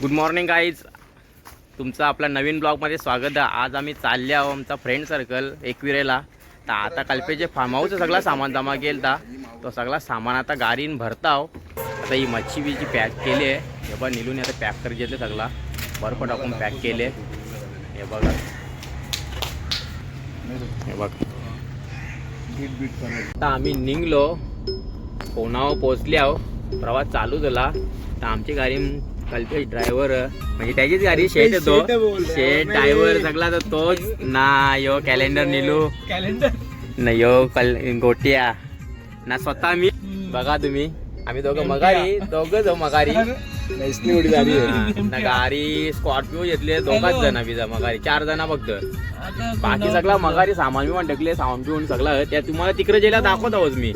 Good morning guys, तुमचं आपल्या नवीन ब्लॉगमध्ये स्वागत आहे. आज आम्ही चालले आहो आमचा फ्रेंड सर्कल एकविरेला. तर आता कल्पेचे फार्म हाऊसचं सगळा सामान जमा केला तो सगळा सामान आता गाडीन भरता आहो. आता ही मच्छी बिची पॅक केली आहे. हे बघा निलून आता पॅक करी घेतले सगळा बर्फ टाकून पॅक केले. हे बघा हे बघ आता आम्ही निघलो कोणावर पोचले आहो. प्रवास चालू झाला तर आमची गाडी कल्पेश ड्रायव्हर म्हणजे त्याचीच गाडी शेट येतो. शेट ड्रायव्हर सगळा तर तोच ना. यो कॅलेंडर निलू ना, यो गोट्या ना, स्वतः मी. बघा तुम्ही आम्ही दोघं मगारी जाऊ मगारी ना. गाडी स्कॉर्पिओ घेतली दोघाच जण विजा मगारी 4 जण फक्त. बाकी सगळा मगारी सामान बी पण ढकले सामान पिऊन सगळं त्या तुम्हाला तिकडे जेला दाखवत आहोत मी.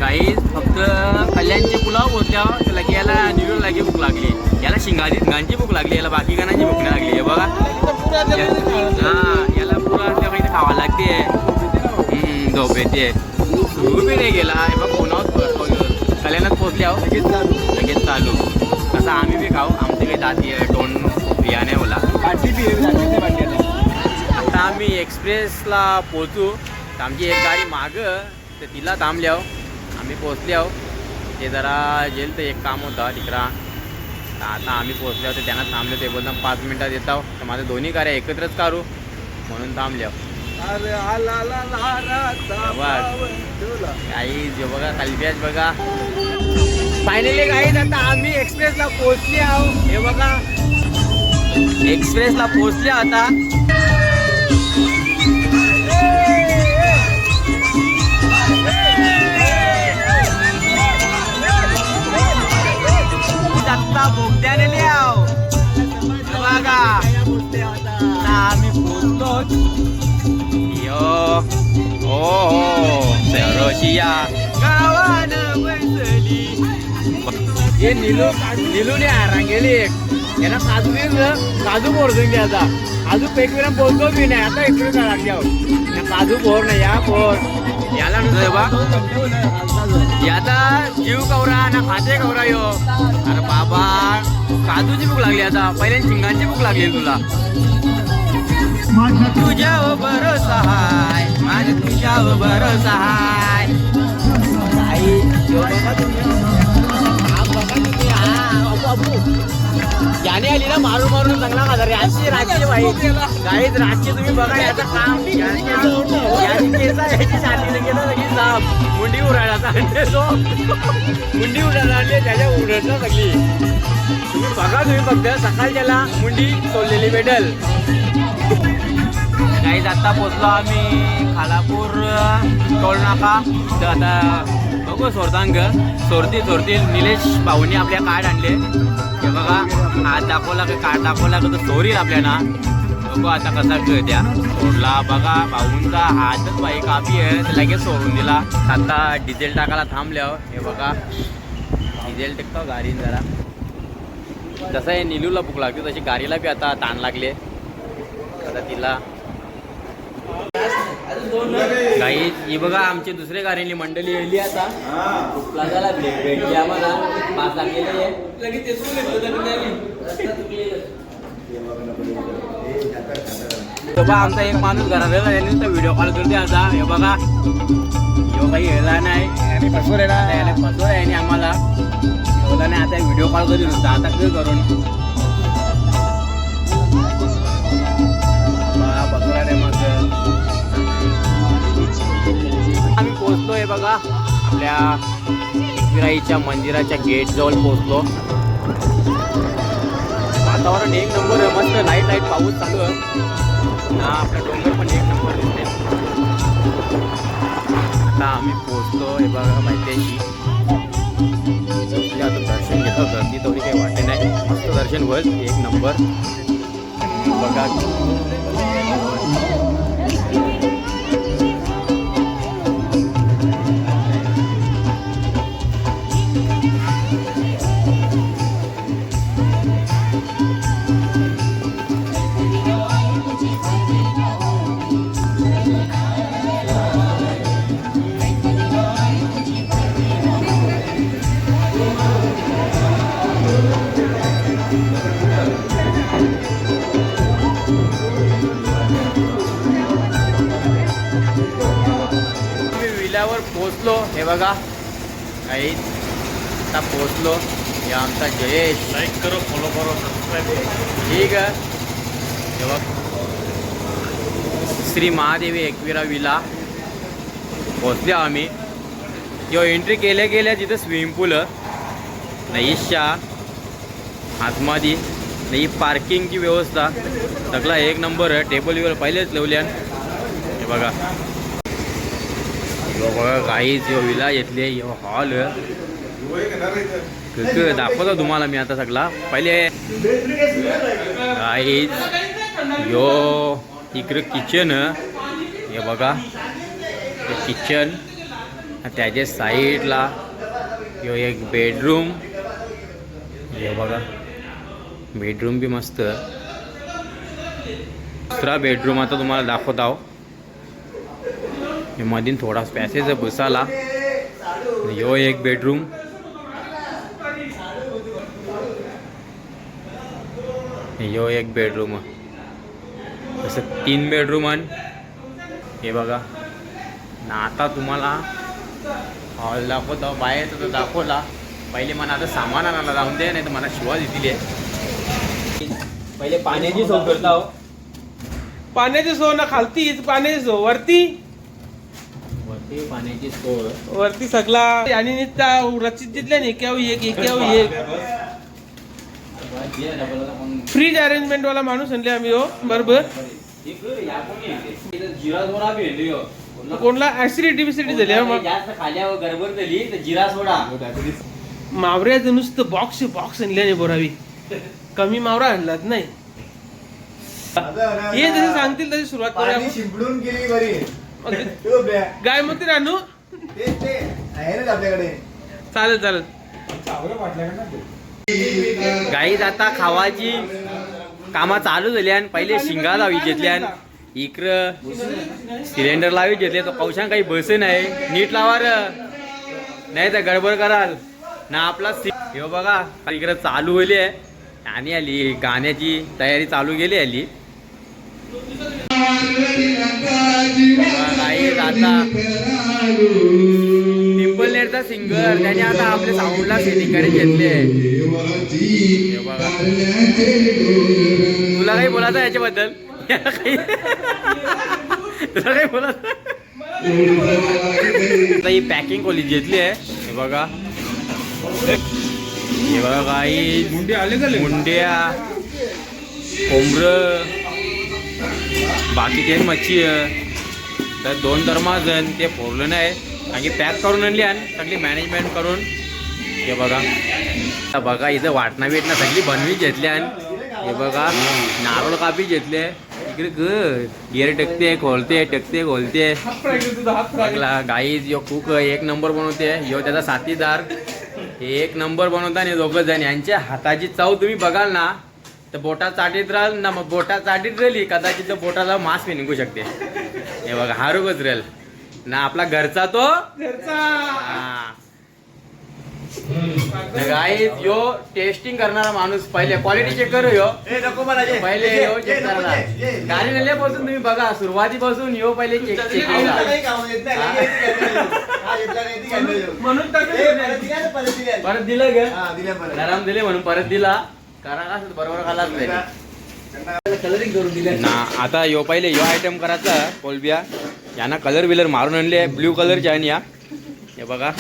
काही फक्त कल्याणची पुलाव बोलत्या लगे याला निवड लागे भूक लागली. याला शिंगांची भूक लागली, याला बाकी गाण्याची भूक नाही लागली. हे बघा हा याला पुरा काही खावा लागते, झोप येते. सुरू बी नाही गेला. हे बघ कोणावर कल्याणात पोहोचले आहो लगेच चालू. असं आम्ही बी खाऊ. आमचे काही दाती टोन बियाणे ओला. आता आम्ही एक्सप्रेसला पोहोचू तर आमची एक गाडी मागं तर तिला थांबली आहो. आम्ही पोहोचले आहो. ते जरा जेल तर एक काम होतं तिकडा. तर आता आम्ही पोहोचले होते त्यांना थांबले होते. बोलता 5 मिनिटात येत आहो. तर माझ्या दोन्ही गाड्या एकत्रच काढू म्हणून थांबले आहो. काही जे बघा कल्प्याच बघा. फायनली काही आता आम्ही एक्सप्रेसला पोहोचले आहो. हे बघा एक्सप्रेसला पोहोचले आता. बोगद्याने लिहाव बघा आम्ही पोचलो. यो हो रशिया गावानं बसली. हे निलूने आरांग गेली. यांना काजू पोरजून घ्यायचा. काजू पेकवीला बोलतो मी नाही. आता इकडे लागली आहोत काजू पोर नाही या पोर याला नुसतं बा याचा जीव कवरा ना खाते कवरा यो. अरे बाबा काजूची भूक लागली. आता पहिले शिंगांची भूक लागली तुला. तुझ्यावर भरोसा हाय माझ्या तुझ्यावर भरोसा हाय. याने आली ना मारून मारून चांगला माझा रातची भाई गाईत रातची तुम्ही बघा याचं काम. याची केसा याची शालीने गेलं लगेच साप मुंडी उडायला आणले. तो मुंडी उडायला आणली त्याच्या उडत सगळी. तुम्ही बघा तुम्ही फक्त सकाळच्याला मुंडी सोडलेली भेटेल. काही आता पोचलो आम्ही खालापूर टोल नाका. तर आता बघू सोडतांग सोडतील निलेश भाऊनी आपल्या कार्ड आणले. हे बघा हात दाखवला का कार्ड दाखवला का तर सोडील आपल्याला. बघू आता कसा त्या सोडला. बघा भाऊंचा हातच बाई काफी आहे तर लगेच सोडून दिला. आता डिझेल टाकायला थांबल्यावर हे बघा डिझेल टेकतो गाडीन जरा. जसं हे निलूला भूक लागते तशी गाडीला बी आता ताण लागले. आता तिला काही ही बघा आमची दुसऱ्या गाडीली मंडळी येली. आता प्लाझाला भेटली आम्हाला 5 लागलेले. आमचा एक माणूस घरात यांनी व्हिडिओ कॉल करते. आता हे बघा यो काही यायला नाही फसवर आहे आम्हाला एवढा नाही. आता व्हिडिओ कॉल करू नुसतं आता काय करून फसवर आहे. मग आम्ही पोहोचलो. हे बघा आपल्या एकविराईच्या मंदिराच्या गेट जवळ पोहोचलो. वातावरण एक नंबर आहे. मस्त लाईट पाऊस चालू आहे ना. आपला डोंगर पण एक नंबर दिसते. आता आम्ही पोहोचलो. हे बघा माहिती आता दर्शन घेतो. गर्दी तेवढी काही वाटते नाही. मस्त दर्शन होईल एक नंबर. बघा बघा काही आता पोचलो. हे आमचा जयेश. लाईक करो, फॉलो करो, सबस्क्राईब करो. ठीक आहे. हे बघ श्री महादेवी एकविरा विला पोचले आम्ही. यो एंट्री केल्या केल्या तिथं स्विमिंग पूल नाहीशा आतमध्ये नाही. पार्किंगची व्यवस्था सगळा एक नंबर आहे. टेबल वेबल पहिलेच लावल्या. हे बघा यो बघा काहीच यो विला घेतले. यो हॉल दाखवतो तुम्हाला मी आता सगळा. पहिले काहीच यो इकडे किचन. हे बघा किचन. त्याच्या साईडला यो एक बेडरूम. हे बघा बेडरूम बी मस्त. दुसरा बेडरूम आता तुम्हाला दाखवत आहो. हे मधीन थोडा पॅसेज बसाला. यो एक बेडरूम. यो एक बेडरूम. असं 3 बेडरूम. हे बघा ना. आता तुम्हाला हॉल दाखवतो. बाहेर तर दाखवला. पहिले मला आता सामान आणायला जाऊन दे, नाही तर मला शिवा देतील. पहिले पाण्याची सोय करता. पाण्याची सोय ना खालतीच पाण्याची सोय वरती. वरती पाण्याची सोय वरती सगळा आणि नुसता रचित जिथल्या एकाव एक फ्रीज अरेंजमेंट वाला माणूस आणले आम्ही. हो बरोबर. जिरा सोडा बी कोणला ऍसिडिटी बिसिडी झाली जास्त खाल्यावर गडबड झाली तर जिरा सोडा. मावऱ्याचं नुसतं बॉक्स आणल्याने बोरावी. कमी मावरा आणलात नाही. हे जसे सांगतील तशी सुरुवात करूया. शिंपडून गेली बरी. गाय मग ते आणू. आहे ना आपल्याकडे. चालेल. गाईत आता खावाची कामा चालू झाली. आणि पहिले शिंगा लावी घेतल्या. इकडं सिलेंडर लावी घेतले. तर कौशान काही बस नाही. नीट लावा नाही तर गडबड कराल ना. आपला हे बघा इकडं चालू होईल आणि आली गाण्याची तयारी चालू गेली आली. आता पिंपल नेटचा सिंगर त्याने आता आपल्या साऊंडला सेटिंगकडे घेतले. तुला काही बोलायचं याच्याबद्दल? तुला काही बोलायचं? ही पॅकिंग खोली घेतली आहे. हे बघा काही मुंड्या कोंबरं बाकी ते मच्छी. तर 2 धर्माजण ते फोडलं नाही आणि पॅक करून आणली. आणि सगळी मॅनेजमेंट करून हे बघा इथं वाटणा बिटणं सगळी बनवी घेतली. आणि हे बघा नारळ कापी घेतले. इकडे गिर टकते खोलते बघला. गाईज यो कुक एक नंबर बनवते. यो त्याचा साथीदार एक नंबर बनवता. आणि 2 जण यांच्या हाताची चव तुम्ही बघाल ना तर बोटा चाटीत राहाल ना. मग बोटा चाटीत राहिली कदाचित तर बोटाला मांस बी निघू शकते. हे बघा हारूकच राहील ना. आपला घरचा तो गाईज यो टेस्टिंग करणारा माणूस. पहिले क्वालिटी चेक करू. यो पहिले यो चेक करणार. गाडी नेल्यापासून तुम्ही बघा सुरुवातीपासून यो पहिले चेक म्हणून परत दिलं ग. गरम दिले म्हणून परत दिला. कारण बरोबर खालाच नाही ना. आता यो पहिले यो आयटम करायचा कोलबिया. यांना कलर बिलर मारून आणले ब्ल्यू कलरचे. आणि या हे बघा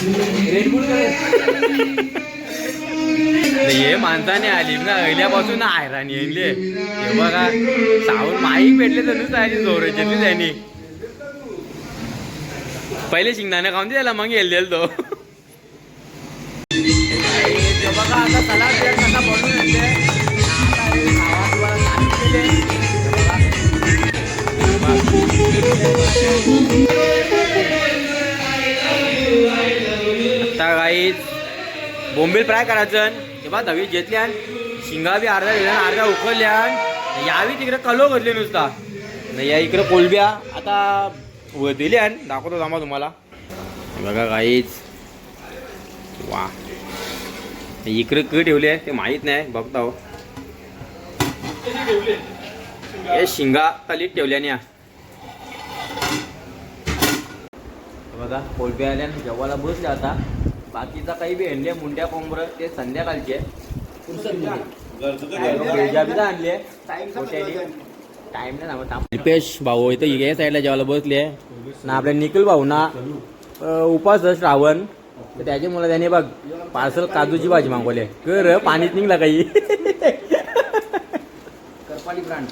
हे माणसाने आली ना पहिल्यापासून ना हैराणी आणले. हे बघा साऊंड माईक भेटले तर नुसतं आली जोराची त्यांनी. पहिले शिंगदाणे खाऊन द्यायला मग येईल तो. बघा आता सलाद कसा बनवून येते. आता गाईत बोंबील फ्राय करायचं. तेव्हा दवी घेतल्या. शिंगा बी अर्धा दिल्या अर्धा उकळल्या. यावी तिकडे कलो घातले नुसता. या इकडे कोलब्या आता दिल्या. दाखवतो थांबा तुम्हाला. बघा गाईच वा. इकडे क ठेवले ते माहीत नाही बघता. हे शिंगा खाली ठेवल्याने. बघा कोलबे आल्यानं जेवायला बसले आता. बाकीचा काही बी आणले मुंड्या कोंबरं ते संध्याकाळचे आणले. टाइम नाही ना रिपेश भाऊ इथं या साईडला जेवायला बसले ना. आपल्या निखिल भाऊ ना उपास श्रावण तर त्याची मुलं त्याने बघ पार्सल काजूची भाजी मागवली. कर पाणीच निघला काही. करपाली ब्रांड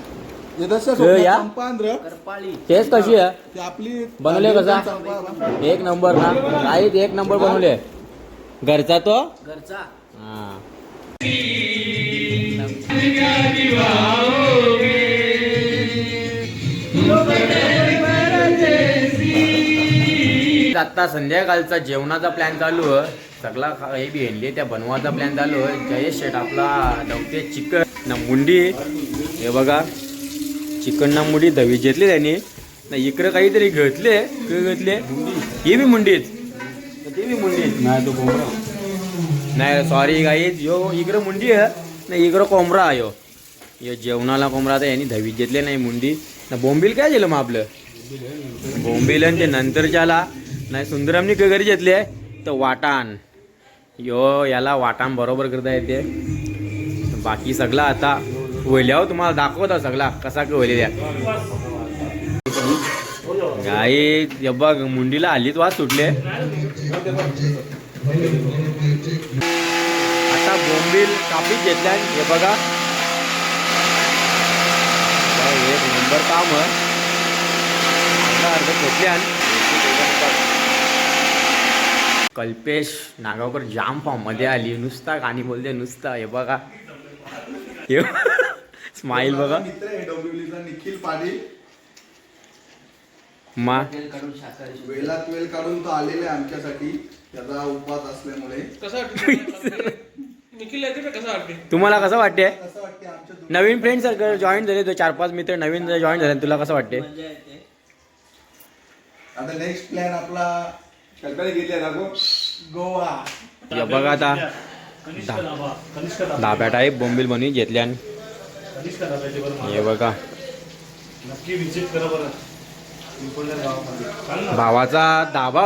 टेस्ट कशी आहे आपली बनवले कसा एक नंबर ना. काहीच एक नंबर बनवले. घरचा तो घरचा. हा आता संध्याकाळचा जेवणाचा प्लॅन चालू आहे. सगळा काही बी आणले त्या बनवायचा प्लॅन चालू आहे. जयेश शेट आपला नव्हते चिकन ना मुंडी हे बघा चिकन ना मुंडी दवी घेतली त्यांनी ना. इकडं काहीतरी घेतले हे बी मुंडीत ते बी मुंडीत नाही. तो कोंबडा नाही सॉरी गाईज यो इकडं मुंडी आहे ना. इकडं कोंबडा आहे यो जेवणाला कोंबडा आता यांनी दवी घेतले नाही मुंडी ना. बोंबील काय झालं मग आपलं बोंबील आणि ते नंतरच्याला नाही. सुंदरमनी घरी घेतले तर वाटाण यो याला वाटाण बरोबर करता येते. बाकी सगळा आता वळल्यावर तुम्हाला दाखवता सगळा कसा वळलेल्या गाई. बघ मुंडीला हल्लीच वास सुटले. आता बोंबील कापीत घेतल्या हे बघा. एक नंबर काम अर्ध घेतल्या. कल्पेश नागावकर जाम फॉर्म मध्ये आली. नुसता गाणी बोलते नुसता. हे बघा स्माईल बघा. निखिल पाटील मा वेळात वेळ काढून तो आलेले आमच्यासाठी. त्याचा उपवास असल्यामुळे तुम्हाला कसं वाटते कसं वाटते आमच्या नवीन फ्रेंड सर्कल जॉईन झाले. तो 4-5 मित्र नवीन जॉईन झाले. तुला कसं वाटते आता नेक्स्ट प्लॅन आपला सकाळी गेले दाखव गोवा. हे बघा आता धाब्या टाईप बोंबील बनवी घेतल्या. हे बघा भावाचा धाबा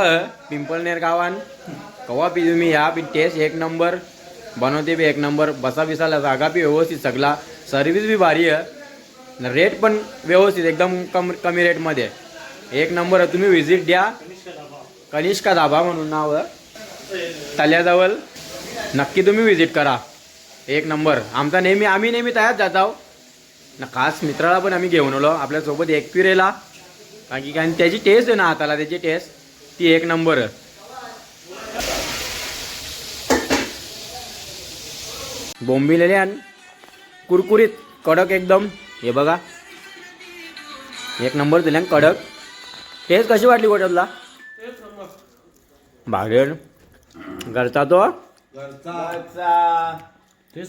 पिंपळनेर गावान कवा पी तुम्ही या बी टेस्ट एक नंबर बनवते बी एक नंबर. बसा बिसाला जागा बी व्यवस्थित सगळा. सर्विस बी भारी आहे. रेट पण व्यवस्थित एकदम कमी रेटमध्ये एक नंबर. तुम्ही व्हिजिट द्या. कनिष्का धाबा म्हणून नाव तल्याजवळ. नक्की तुम्ही व्हिजिट करा. एक नंबर. आमचा नेहमी आम्ही नेहमी तयार जात आहो ना. खास मित्राला पण आम्ही घेऊन आलो आपल्यासोबत एकविरेला. कारण की कारण त्याची टेस्ट आहे ना हाताला त्याची टेस्ट ती एक नंबर. बोंबिलेले आणि कुरकुरीत कडक एकदम. हे बघा एक नंबर दिल्या कडक. टेस्ट कशी वाटली गोट्यातला बाहेर घरचा तो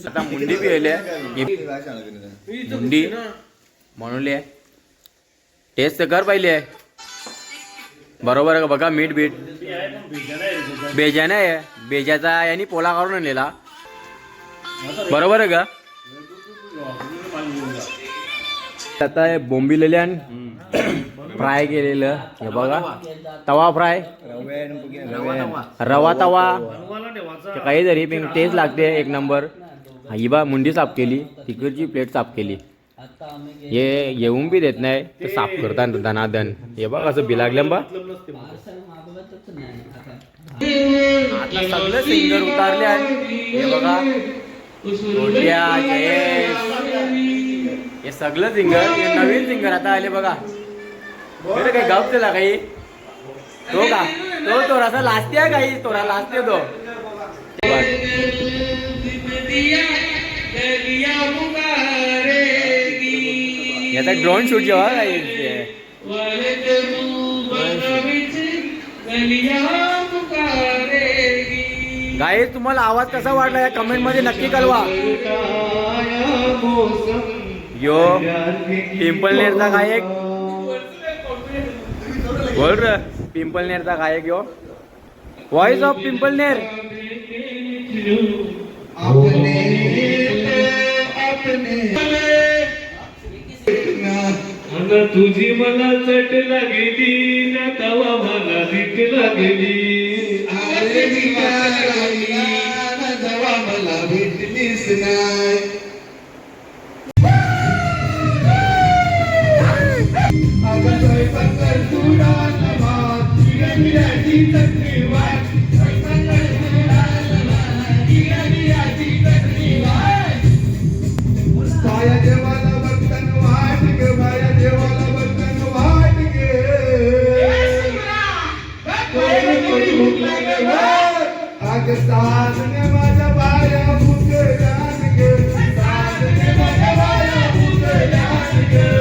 आता मुंडी बी येले मुंडी म्हणून टेस्ट तर कर पाहिले बरोबर आहे बघा. मीठ बीठ बेजा नाही बेजाचा यांनी पोला काढून आणलेला बरोबर आहे का. आता हे बोंबिलेले आणि फ्राय केलेलं हे बघा. तवा फ्राय रवा तवा काहीतरी पण टेस्ट लागते एक नंबर. ही बा मुंडी साफ केली. तिकडची प्लेट साफ केली. हे येऊन बी देत नाही ते साफ करतात धनाधन. हे बघ असं बी लागलं बा. आता सगळे सिंगर उतारले हे बघा. हे सगळं सिंगर हे नवीन सिंगर आता आले बघा. काही गप दिला काही तो का तो थोडासा लाजते काही थोडा लाजते तो. याचा ड्रोन शूट जेव्हा गाईस तुम्हाला आवाज कसा वाटला या कमेंट मध्ये नक्की कळवा. यो पिंपळनेरचा गायक बोल र पिंपळनेरचा गायक यो व्हॉइस ऑफ पिंपळनेर. तुझी मला चट लागली ना तवा मला रीट लागली अरे जवा मला भेटलीस नाही अगं स्वयंपाक कर तू डाळ भात बिर्याणीची चटणी वाट स्वयंपाक कर तू डाळ भात बिर्याणीची चटणी वाट बाया देवाला बघतान वाट ग बाया देवाला बघतान वाट ग अगं साजने माझ्या बाया मुकलान ग साजने माझ्या बाया मुकलान ग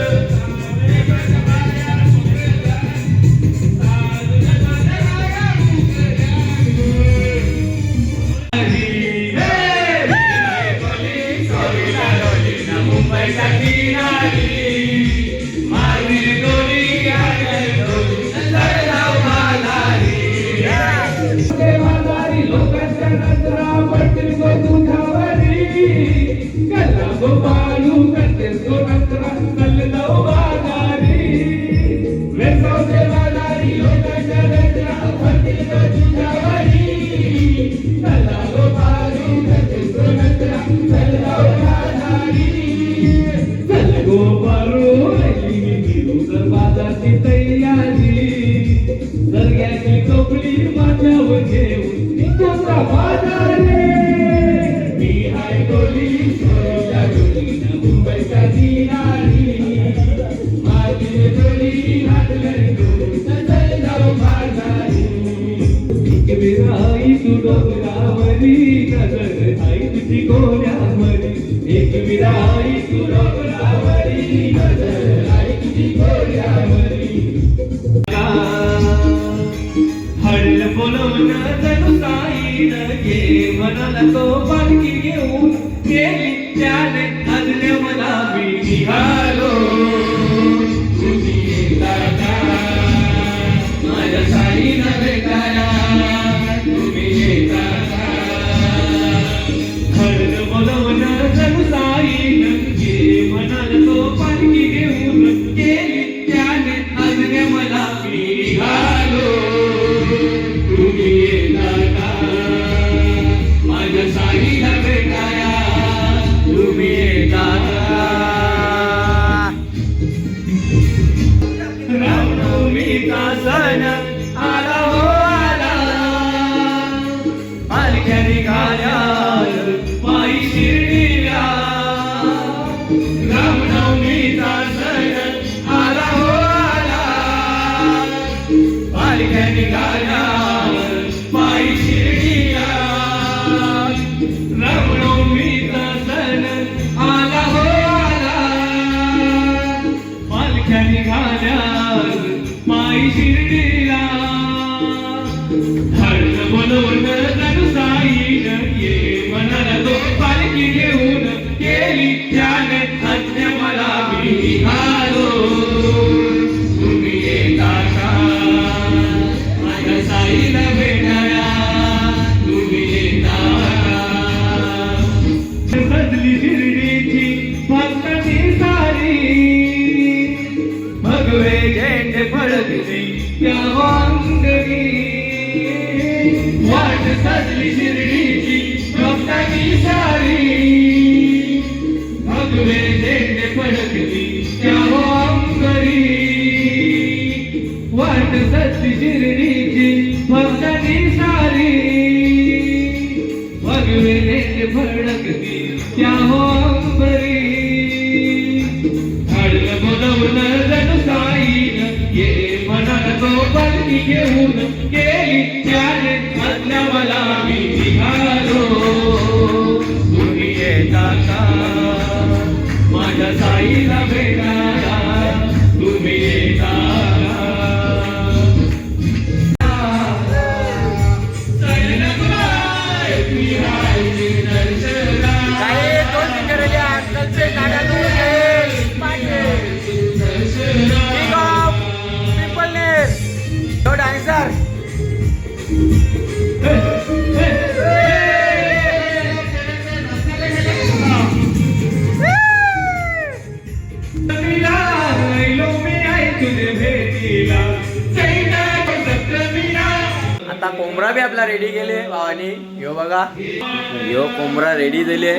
कोंबडा बी आपला रेडी केले भावानी. ह्यो बघा ह्यो कोंबडा रेडी झाले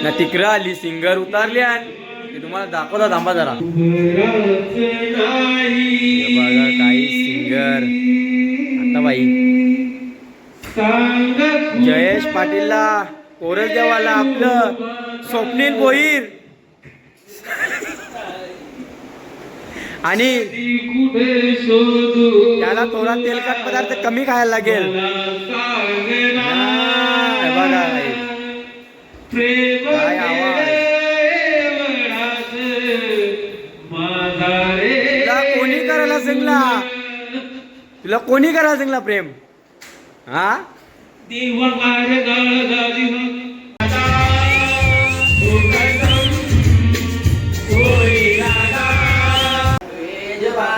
ना. तिकरा आली सिंगर उतारली आणि ते तुम्हाला दाखवता थांबा जरा. हे बघा काही सिंगर आता बाई जयेश पाटीलला कोरस देवाला आपलं स्वप्नील भोईर आणि त्याला थोडा तेलकट पदार्थ कमी खायला लागेल. हे बघा काय आवाज. तुला कोणी करायला सांगला तुला कोणी करायला सांगला प्रेम हा.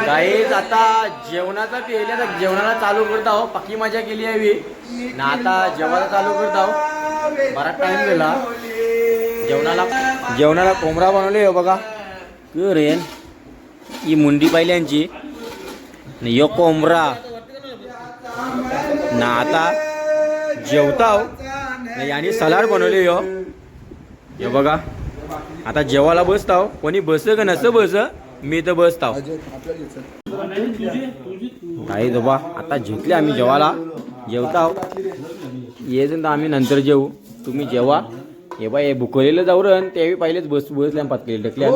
गाईज आता जेवणाचा पेल्या जेवणाला चालू करत आहो. पक्की मजा केली आहे ना. आता जेवायला चालू करत आहो. बराच टाइम गेला जेवणाला कोंबडा बनवले हो बघा. रेन ही मुंडी पहिल्यांची यो कोंबडा ना. आता जेवताव आणि सलाड बनवले यो. हे बघा आता जेवायला बसताव. कोणी बस का नसं बस मी तर बसताव. काही बाबा आता झुकले आम्ही जेवायला जेवताव. ये तर आम्ही नंतर जेवू. तुम्ही जेवा. हे बा हे बुकवलेलं जाऊ रन त्यावेळी पहिलेच बसल्या पातळी ढकल्या.